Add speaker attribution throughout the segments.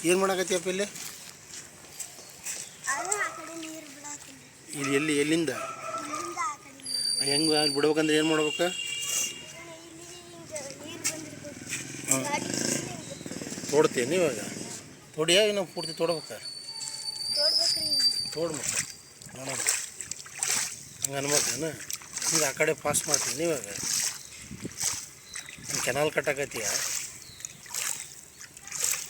Speaker 1: ಏನು ಮಾಡಕತ್ತೀಯಪ್ಪ ಇಲ್ಲಿ? ಇಲ್ಲಿ ಎಲ್ಲಿಂದ ಹೆಂಗೆ ಅಲ್ಲಿ ಬಿಡ್ಬೇಕಂದ್ರೆ ಏನು ಮಾಡ್ಬೇಕು? ಹಾಂ, ತೋಡ್ತೀನಿ ಇವಾಗ. ತೋಡಿಯಾಗಿ ನಾವು ಪೂರ್ತಿ ತೋಡ್ಬೇಕಾ? ತೋಡ್ ಮತ್ತೆ ನೋಡೋಣ, ಹಂಗೆ ಅನ್ಬೇಕೇನ? ಈಗ ಆ ಕಡೆ ಪಾಸ್ ಮಾಡ್ತೀನಿ ಇವಾಗ. ಕೆನಾಲ್ ಕಟ್ಟಾಕತ್ತೀಯ?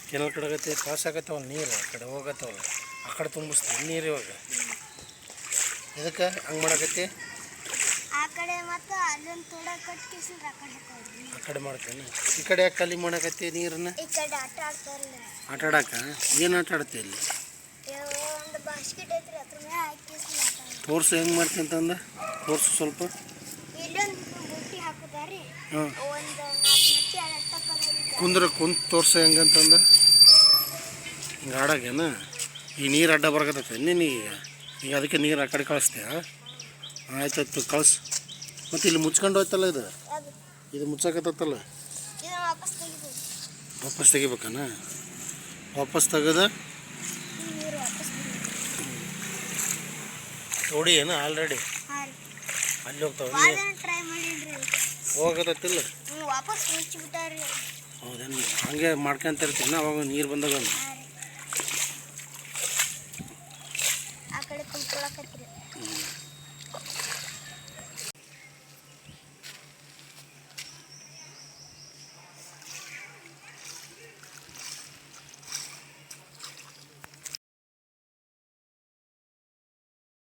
Speaker 1: ಕೆನಾಲ್ ಕಟ್ಟಾಕತ್ತಿ, ಪಾಸ್ ಆಗತ್ತವಲ್ಲ ನೀರು, ಆ ಕಡೆ ಹೋಗತ್ತವಲ್ಲ, ಆ ಕಡೆ ತುಂಬಿಸ್ತೀನಿ ನೀರು ಇವಾಗ. ಎದಕ್ಕೆ ಹಂಗೆ ಮಾಡಕತ್ತಿ?
Speaker 2: ಆ
Speaker 1: ಕಡೆ ಮಾಡ್ತೇನೆ. ಈ ಕಡೆ ಯಾಕೆ ಖಾಲಿ ಮಾಡಕತ್ತಿ ನೀರನ್ನ? ಆಟ ಆಡಾಕ? ಏನು ಆಟ ಆಡ್ತಿ ಇಲ್ಲಿ? ತೋರ್ಸು ಹೆಂಗೆ ಮಾಡ್ತೀನಿ ಅಂತಂದ, ತೋರ್ಸು ಸ್ವಲ್ಪ. ಹಾಂ, ಕುಂತು ತೋರ್ಸು ಹೆಂಗಂತಂದ. ಹಿಂಗೆ ಆಡಾಗೇನ? ಈ ನೀರು ಅಡ್ಡ ಬರಕತ್ತೈತೆ ನೀನೀಗ. ಈಗ ಅದಕ್ಕೆ ನೀರು ಆ ಕಡೆ ಕಳಿಸ್ತೀಯ? ಆಯ್ತಾಯ್ತು, ಕಳ್ಸು. ಮತ್ತು ಇಲ್ಲಿ ಮುಚ್ಕೊಂಡು ಹೋಯ್ತಲ್ಲ ಇದು ಮುಚ್ಚಾಕತ್ತಲ್ಲ, ವಾಪಸ್ ತೆಗಿಬೇಕನ? ವಾಪಸ್ ತೆಗೆದ ನೋಡಿ ಏನು ಆಲ್ರೆಡಿ ಅಲ್ಲಿ ಹೋಗ್ತಾವೆ, ಹೋಗತ್ತಿಲ್ಲ. ಹೌದೇನು? ಹಂಗೆ ಮಾಡ್ಕೊಂತ ಇರ್ತೀನಿ ಅವಾಗ ನೀರು ಬಂದಾಗ.